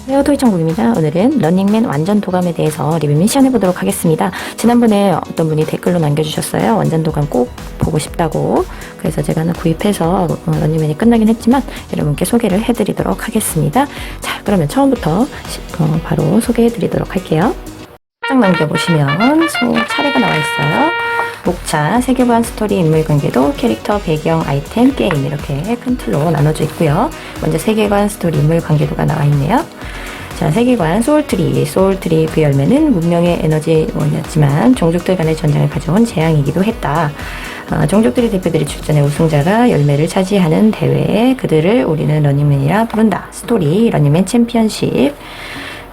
네, 토이천국입니다. 오늘은 런닝맨 완전 도감에 대해서 리뷰 및 시연해보도록 하겠습니다. 지난번에 어떤 분이 댓글로 남겨주셨어요. 완전 도감 꼭 보고 싶다고. 그래서 제가 하나 구입해서 런닝맨이 끝나긴 했지만 여러분께 소개를 해드리도록 하겠습니다. 자, 그러면 처음부터 바로 소개해드리도록 할게요. 딱 남겨보시면 차례가 나와 있어요. 목차, 세계관, 스토리, 인물관계도, 캐릭터, 배경, 아이템, 게임 이렇게 큰 틀로 나눠져 있고요. 먼저 세계관, 스토리, 인물관계도가 나와 있네요. 자, 세계관, 소울트리 그 열매는 문명의 에너지원이었지만 종족들 간의 전쟁을 가져온 재앙이기도 했다. 종족들의 대표들이 출전해 우승자가 열매를 차지하는 대회에 그들을 우리는 런닝맨이라 부른다. 스토리, 런닝맨 챔피언십.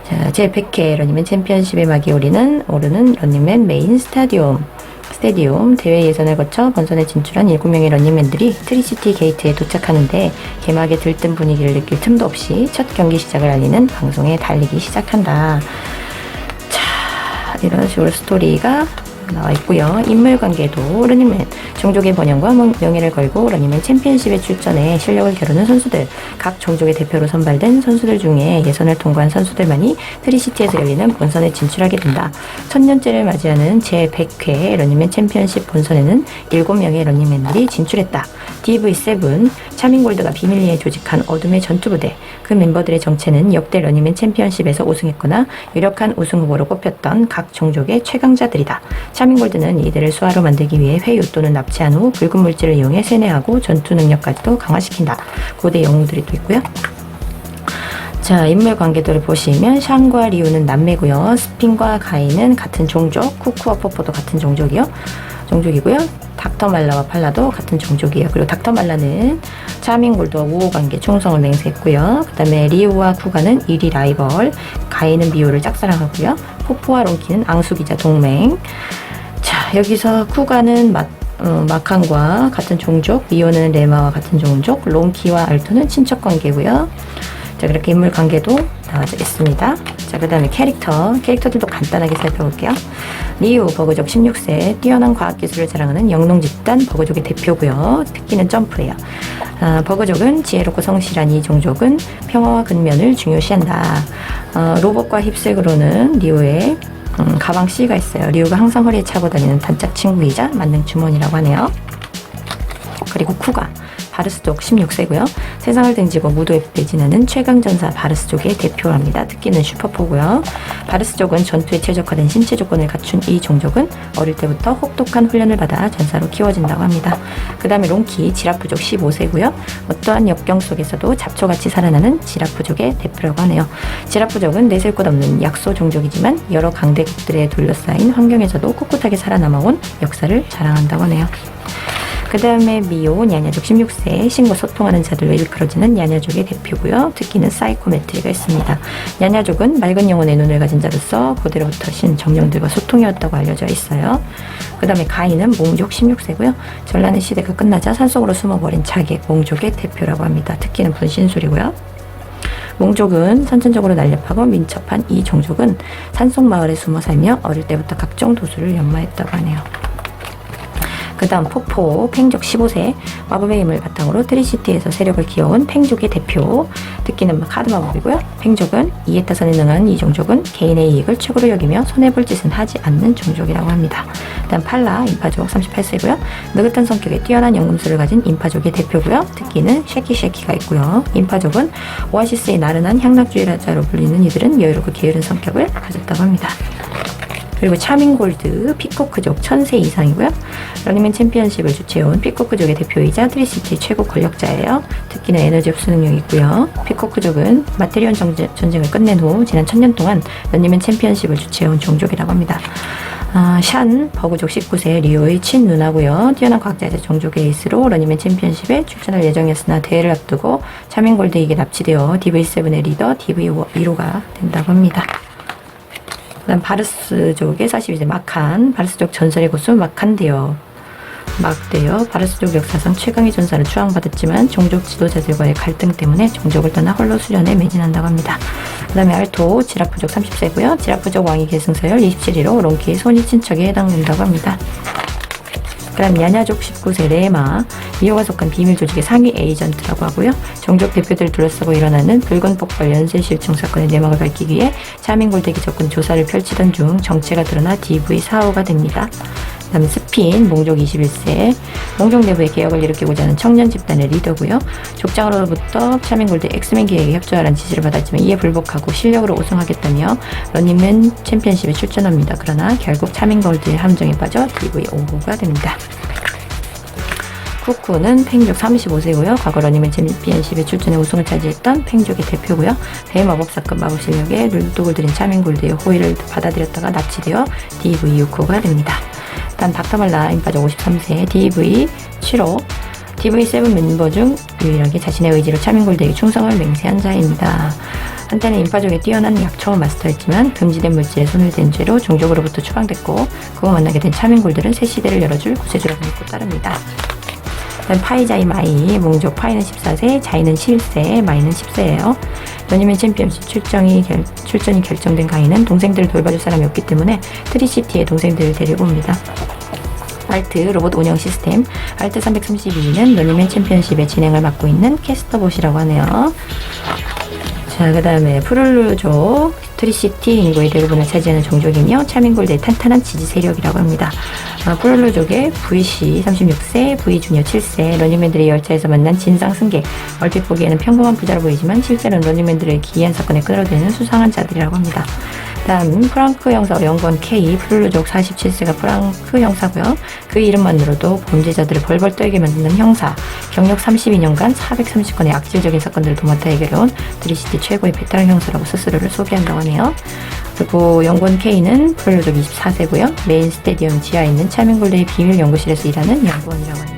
자, 제100회 런닝맨 챔피언십의 막이 오르는 런닝맨 메인 스타디움 대회 예선을 거쳐 본선에 진출한 7명의 런닝맨들이 트리시티 게이트에 도착하는데 개막에 들뜬 분위기를 느낄 틈도 없이 첫 경기 시작을 알리는 방송에 달리기 시작한다. 자, 이런 식으로 스토리가 나와 있고요. 인물관계도 런닝맨 종족의 번영과 명예를 걸고 런닝맨 챔피언십에 출전해 실력을 겨루는 선수들, 각 종족의 대표로 선발된 선수들 중에 예선을 통과한 선수들만이 트리시티에서 열리는 본선에 진출하게 된다. 1000년째를 맞이하는 제100회 런닝맨 챔피언십 본선에는 7명의 런닝맨들이 진출했다. DV7, 차밍골드가 비밀리에 조직한 어둠의 전투부대, 그 멤버들의 정체는 역대 런닝맨 챔피언십에서 우승했거나 유력한 우승 후보로 꼽혔던 각 종족의 최강자들이다. 차밍골드는 이들을 수하로 만들기 위해 회유 또는 납치한 후 붉은 물질을 이용해 세뇌하고 전투 능력까지도 강화시킨다. 고대 영웅들이 또 있고요. 자, 인물 관계도를 보시면 샹과 리우는 남매고요. 스핀과 가인은 같은 종족, 쿠쿠와 포포도 같은 종족이고요. 닥터 말라와 팔라도 같은 종족이에요. 그리고 닥터 말라는 차밍골드와 우호관계 총성을 맹세했고요. 그 다음에 리우와 쿠가는 일위 라이벌, 가인은 미호를 짝사랑하고요. 포포와 롱키는 앙숙이자 동맹. 자, 여기서 쿠가는 마칸과 같은 종족, 미호는 레마와 같은 종족, 롱키와 알토는 친척 관계고요. 자, 그렇게 인물 관계도 나와져 있습니다. 자, 그 다음에 캐릭터들도 간단하게 살펴볼게요. 리우, 버그족 16세, 뛰어난 과학기술을 자랑하는 영농 집단 버그족의 대표고요. 특기는 점프예요. 버그족은 지혜롭고 성실한 이 종족은 평화와 근면을 중요시한다. 로봇과 힙색으로는 리우의 가방 C가 있어요. 리우가 항상 허리에 차고 다니는 단짝 친구이자 만능 주머니라고 하네요. 그리고 쿠가 바르스족 16세고요. 세상을 등지고 무도에 배진하는 최강전사 바르스족의 대표랍니다. 특기는 슈퍼포고요. 바르스족은 전투에 최적화된 신체 조건을 갖춘 이 종족은 어릴 때부터 혹독한 훈련을 받아 전사로 키워진다고 합니다. 그 다음에 롱키 지라프족 15세고요. 어떠한 역경 속에서도 잡초같이 살아나는 지라프족의 대표라고 하네요. 지라프족은 내셀 곳 없는 약소 종족이지만 여러 강대국들에 둘러싸인 환경에서도 꿋꿋하게 살아남아온 역사를 자랑한다고 하네요. 그 다음에 미오, 냐냐족 16세, 신과 소통하는 자들로 일컬어지는 냐냐족의 대표고요. 특기는 사이코메트리가 있습니다. 냐냐족은 맑은 영혼의 눈을 가진 자로서 고대로부터 신 정령들과 소통이었다고 알려져 있어요. 그 다음에 가인은 몽족 16세고요. 전라는 시대가 끝나자 산속으로 숨어버린 자객, 몽족의 대표라고 합니다. 특기는 분신술이고요. 몽족은 선천적으로 날렵하고 민첩한 이 종족은 산속 마을에 숨어 살며 어릴 때부터 각종 도술을 연마했다고 하네요. 그 다음 포포, 팽족 15세, 마법의 힘을 바탕으로 트리시티에서 세력을 키워온 팽족의 대표, 특기는 카드 마법이고요. 팽족은 이해 타산에 능한 이 종족은 개인의 이익을 최고로 여기며 손해볼 짓은 하지 않는 종족이라고 합니다. 그 다음 팔라, 인파족 38세고요. 느긋한 성격에 뛰어난 연금술을 가진 인파족의 대표고요. 특기는 쉐키가 있고요. 인파족은 오아시스의 나른한 향락주의자로 불리는 이들은 여유롭고 게으른 성격을 가졌다고 합니다. 그리고 차밍골드, 피코크족 1000세 이상이고요. 런닝맨 챔피언십을 주최해온 피코크족의 대표이자 트리시티 최고 권력자예요. 특기는 에너지 흡수 능력이 있고요. 피코크족은 마테리온 전쟁을 끝낸 후 지난 1000년 동안 런닝맨 챔피언십을 주최해온 종족이라고 합니다. 샨, 버그족 19세 리오의 친누나고요. 뛰어난 과학자이자 종족의 에이스로 런닝맨 챔피언십에 출전할 예정이었으나 대회를 앞두고 차밍골드에게 납치되어 DV7의 리더 DV1호가 된다고 합니다. 그 다음 바르스족의 42세 마칸, 바르스족 전설의 고수 막대요. 바르스족 역사상 최강의 전사를 추앙받았지만 종족 지도자들과의 갈등 때문에 종족을 떠나 홀로 수련에 매진한다고 합니다. 그 다음에 알토, 지라프족 30세고요. 지라프족 왕위 계승서열 27일로 롱키의 손이 친척에 해당된다고 합니다. 그다음 야냐족 19세 레마, 미호가 속한 비밀 조직의 상위 에이전트라고 하고요. 종족 대표들을 둘러싸고 일어나는 붉은 폭발 연쇄 실종 사건의 내막을 밝히기 위해 차민골대기 접근 조사를 펼치던 중 정체가 드러나 DV 사후가 됩니다. 그다음 스핀, 몽족 21세, 몽족 내부의 개혁을 일으키고자 하는 청년 집단의 리더고요. 족장으로부터 차민골드 엑스맨 기획에 협조하라는 지시를 받았지만 이에 불복하고 실력으로 우승하겠다며 런닝맨 챔피언십에 출전합니다. 그러나 결국 차민골드의 함정에 빠져 DV 5호가 됩니다. 쿠쿠는 팽족 35세고요. 과거 러닝맨 챔피언십에 출전해 우승을 차지했던 팽족의 대표고요. 대마법 사건 마법 실력에 눈독을 들인 차민골드의 호의를 받아들였다가 납치되어 DV 6호가 됩니다. 다음 닥터말라 인파족 53세 DV 7호, DV7 멤버 중 유일하게 자신의 의지로 차민골드에게 충성을 맹세한 자입니다. 한때는 인파족에 뛰어난 약초를 마스터했지만 금지된 물질에 손을 댄 죄로 종족으로부터 추방됐고 그거 만나게 된 차민골드는 새 시대를 열어줄 구세주라고 믿고 따릅니다. 파이자이 마이, 몽족 파이는 14세, 자이는 11세, 마이는 10세예요. 러닝맨 챔피언십 출전이 결정된 가이는 동생들을 돌봐줄 사람이 없기 때문에 트리시티의 동생들을 데리고 옵니다. 알트 로봇 운영 시스템, 알트 332는 러닝맨 챔피언십의 진행을 맡고 있는 캐스터봇이라고 하네요. 자, 그 다음에 푸를루족 트리시티 인구의 대부분을 차지하는 종족이며 차민골드의 탄탄한 지지 세력이라고 합니다. 푸를루족의 VC 36세, V 주니어 7세, 러닝맨들의 열차에서 만난 진상 승객, 얼핏 보기에는 평범한 부자로 보이지만 실제로는 러닝맨들의 기이한 사건에 끌어들이는 수상한 자들이라고 합니다. 다음 프랑크 형사 연구원 K, 푸를루족 47세가 프랑크 형사고요. 그 이름만으로도 범죄자들을 벌벌 떨게 만드는 형사, 경력 32년간 430건의 악질적인 사건들을 도맡아 해결해온 트리시티 최고의 베테랑 형사라고 스스로를 소개한다고 하네요. 그리고 연구원 K는 푸를루족 24세고요. 메인 스테디움 지하에 있는 차민골드의 비밀 연구실에서 일하는 연구원이라고 하네요.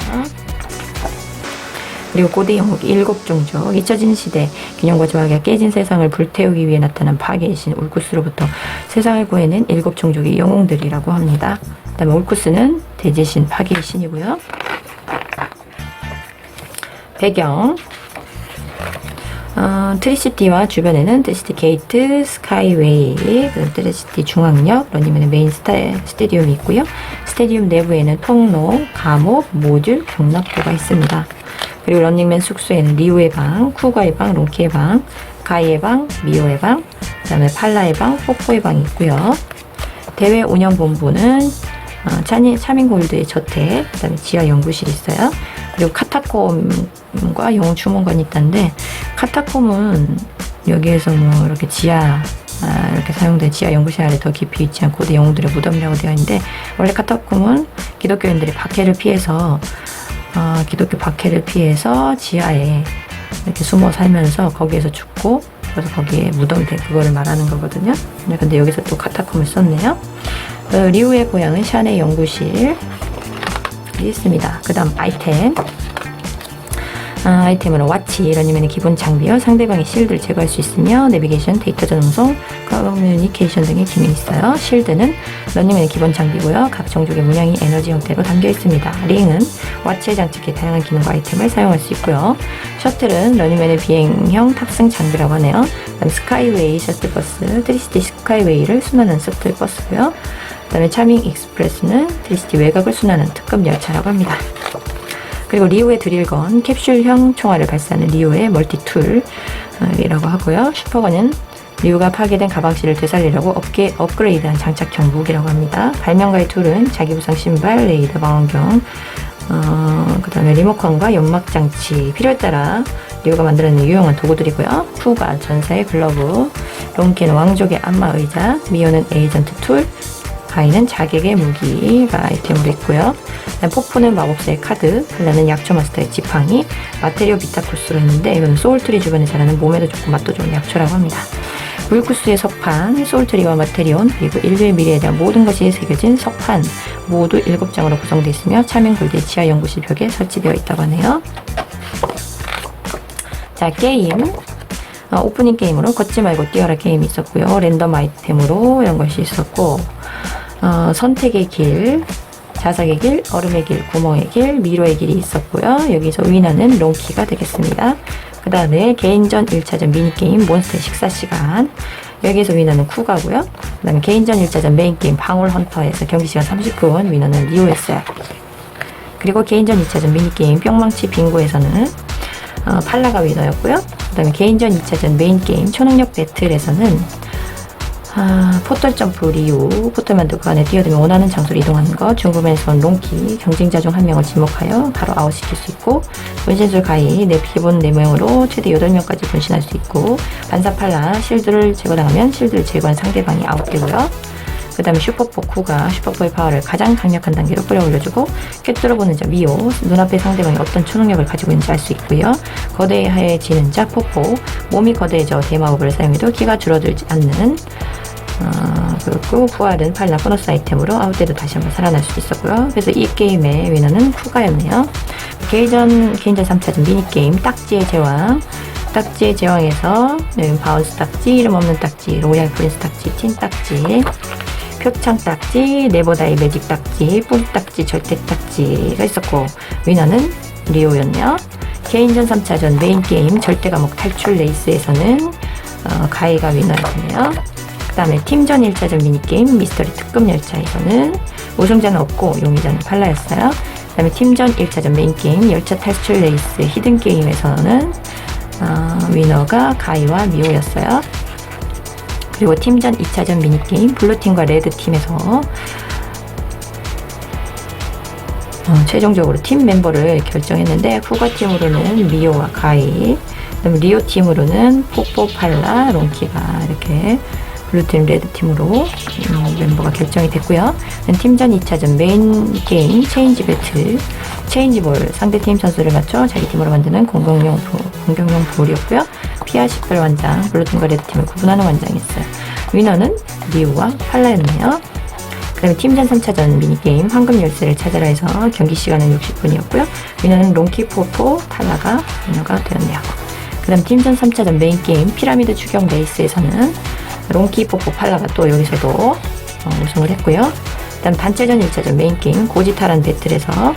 그리고 고대 영웅 7종족, 잊혀진 시대, 균형과 조화가 깨진 세상을 불태우기 위해 나타난 파괴의 신 울쿠스로부터 세상을 구해낸 7종족의 영웅들이라고 합니다. 그 다음에 울쿠스는 대제신, 파괴의 신이고요. 배경, 트리시티와 주변에는 트리시티 게이트, 스카이웨이, 트리시티 중앙역, 러닝맨의 메인 스테디움이 있고요. 스테디움 내부에는 통로, 감옥, 모듈, 경납고가 있습니다. 그리고 러닝맨 숙소에는 리우의 방, 쿠가의 방, 롱키의 방, 가이의 방, 미호의 방, 그 다음에 팔라의 방, 뽀뽀의 방이 있고요. 대회 운영본부는 차민골드의 저택, 그 다음에 지하 연구실이 있어요. 그리고 카타콤과 영웅 주문관이 있다는데, 카타콤은 여기에서 뭐 이렇게 이렇게 사용된 지하 연구실 아래 더 깊이 있지 않고 고대 영웅들의 무덤이라고 되어 있는데, 원래 카타콤은 기독교인들이 기독교 박해를 피해서 지하에 이렇게 숨어 살면서 거기에서 죽고, 그래서 거기에 무덤이 된 그거를 말하는 거거든요. 근데 여기서 또 카타콤을 썼네요. 리우의 고향은 샤네 연구실이 있습니다. 그 다음 아이템. 아이템으로 와치, 러닝맨의 기본 장비요. 상대방의 실드를 제거할 수 있으며 내비게이션, 데이터 전송성, 커뮤니케이션 등의 기능이 있어요. 실드는 러닝맨의 기본 장비고요. 각 종족의 문양이 에너지 형태로 담겨 있습니다. 링은 와치에 장착해 다양한 기능과 아이템을 사용할 수 있고요. 셔틀은 러닝맨의 비행형 탑승 장비라고 하네요. 그다음 스카이웨이 셔틀버스, 트리시티 스카이웨이를 순환하는 셔틀버스고요. 그 다음에 차밍 익스프레스는 트리시티 외곽을 순환하는 특급 열차라고 합니다. 그리고 리오의 드릴건, 캡슐형 총알을 발사하는 리오의 멀티툴이라고 하고요. 슈퍼건은 리오가 파괴된 가방실을 되살리려고 업그레이드한 장착형 무기라고 합니다. 발명가의 툴은 자기부상 신발, 레이더, 망원경, 그 다음에 리모컨과 연막장치, 필요에 따라 리오가 만들어낸 유용한 도구들이고요. 푸가 전사의 글러브, 롱키는 왕족의 안마의자, 미호는 에이전트 툴, 가이는 자객의 무기가 아이템으로 있고요. 포프는 마법사의 카드, 플라는 약초 마스터의 지팡이, 마테리오 비타쿠스로 있는데 이건 소울트리 주변에 자라는 몸에도 좋고 맛도 좋은 약초라고 합니다. 울쿠스의 석판, 소울트리와 마테리온, 그리고 인류의 미래에 대한 모든 것이 새겨진 석판 모두 7장으로 구성되어 있으며 차민골드의 지하 연구실 벽에 설치되어 있다고 하네요. 자, 게임. 오프닝 게임으로 걷지 말고 뛰어라 게임이 있었고요. 랜덤 아이템으로 이런 것이 있었고, 선택의 길, 자석의 길, 얼음의 길, 구멍의 길, 미로의 길이 있었고요. 여기서 위너는 롱키가 되겠습니다. 그 다음에 개인전 1차전 미니게임 몬스터의 식사시간, 여기에서 위너는 쿠가고요. 그 다음에 개인전 1차전 메인게임 방울 헌터에서 경기시간 39분, 위너는 리오였어요. 그리고 개인전 2차전 미니게임 뿅망치 빙고에서는 팔라가 위너였고요. 그 다음에 개인전 2차전 메인게임 초능력 배틀에서는 포털 점프 리우, 포털 만들고 그 안에 뛰어들면 원하는 장소로 이동하는 것, 중국에서 온 롱키, 경쟁자 중 한 명을 지목하여 바로 아웃시킬 수 있고, 분신술 가이, 기본 4명으로 최대 8명까지 분신할 수 있고, 반사 팔라, 실드를 제거당하면 실드를 제거한 상대방이 아웃되고요. 그 다음에 슈퍼포9가 슈퍼포의 파워를 가장 강력한 단계로 끌어올려주고, 꿰뚫어보는 자 미오, 눈앞의 상대방이 어떤 초능력을 가지고 있는지 알 수 있고요. 거대해지는 자 포포, 몸이 거대해져 대마법을 사용해도 키가 줄어들지 않는 그리고 부활은 팔라 보너스 아이템으로 아웃돼도 다시 한번 살아날 수 있었고요. 그래서 이 게임의 위너는 쿠가였네요. 개인전 3차전 미니게임 딱지의 제왕, 딱지의 제왕에서 바운스 딱지, 이름 없는 딱지, 로얄 프린스 딱지, 틴 딱지, 표창 딱지, 네버다이 매직 딱지, 뿜 딱지, 절대 딱지가 있었고, 위너는 리오였네요. 개인전 3차전 메인게임 절대 감옥 탈출 레이스에서는 가이가 위너였네요. 그 다음에 팀전 1차전 미니게임 미스터리 특급 열차에서는 우승자는 없고 용의자는 팔라였어요. 그 다음에 팀전 1차전 메인게임 열차 탈출 레이스 히든게임에서는 위너가 가이와 미오였어요. 그리고 팀전 2차전 미니게임 블루팀과 레드팀에서 최종적으로 팀 멤버를 결정했는데 후가팀으로는 미오와 가이, 그다음에 리오팀으로는 포포, 팔라, 롱키가 이렇게 블루팀, 레드팀으로 멤버가 결정이 됐고요. 팀전 2차전 메인 게임 체인지 배틀, 체인지볼 상대팀 선수를 맞춰 자기 팀으로 만드는 공격용 볼이었고요. 피아 식별 완장, 블루팀과 레드팀을 구분하는 완장이었어요. 위너는 리우와 팔라였네요. 그 다음에 팀전 3차전 미니게임 황금 열쇠를 찾아라 해서 경기 시간은 60분이었고요. 위너는 롱키, 포포, 팔라가 위너가 되었네요. 그 다음 팀전 3차전 메인게임 피라미드 추격 레이스에서는 롱키, 포포, 팔라가 또 여기서도 우승을 했고요. 그 다음 단체전 1차전 메인게임 고지타란 배틀에서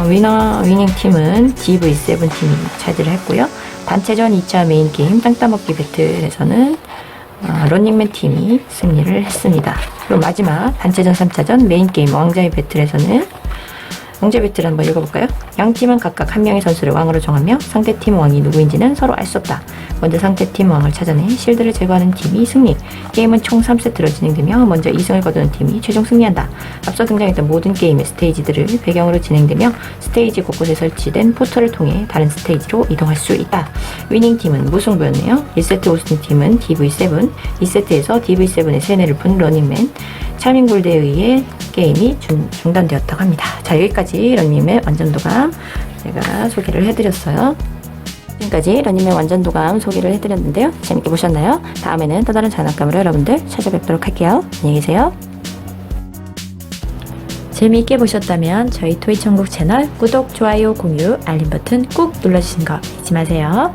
위닝 팀은 DV7 팀이 차지를 했고요. 단체전 2차 메인게임 땅 따먹기 배틀에서는 런닝맨 팀이 승리를 했습니다. 그리고 마지막 단체전 3차전 메인게임 왕자의 배틀에서는 왕자 배틀 한번 읽어볼까요? 양 팀은 각각 한 명의 선수를 왕으로 정하며 상대팀 왕이 누구인지는 서로 알 수 없다. 먼저 상대팀 왕을 찾아내 실드를 제거하는 팀이 승리. 게임은 총 3세트로 진행되며 먼저 2승을 거두는 팀이 최종 승리한다. 앞서 등장했던 모든 게임의 스테이지들을 배경으로 진행되며 스테이지 곳곳에 설치된 포털을 통해 다른 스테이지로 이동할 수 있다. 위닝 팀은 무승부였네요. 1세트 우승팀은 DV7, 2세트에서 DV7의 세뇌를 푼 러닝맨, 차밍골드에 의해 게임이 중단되었다고 합니다. 자, 여기까지 런닝맨 완전도감 제가 소개를 해드렸어요. 지금까지 런닝맨 완전도감 소개를 해드렸는데요. 재밌게 보셨나요? 다음에는 또 다른 장난감으로 여러분들 찾아뵙도록 할게요. 안녕히 계세요. 재미있게 보셨다면 저희 토이천국 채널 구독, 좋아요, 공유, 알림 버튼 꾹 눌러주시는 거 잊지 마세요.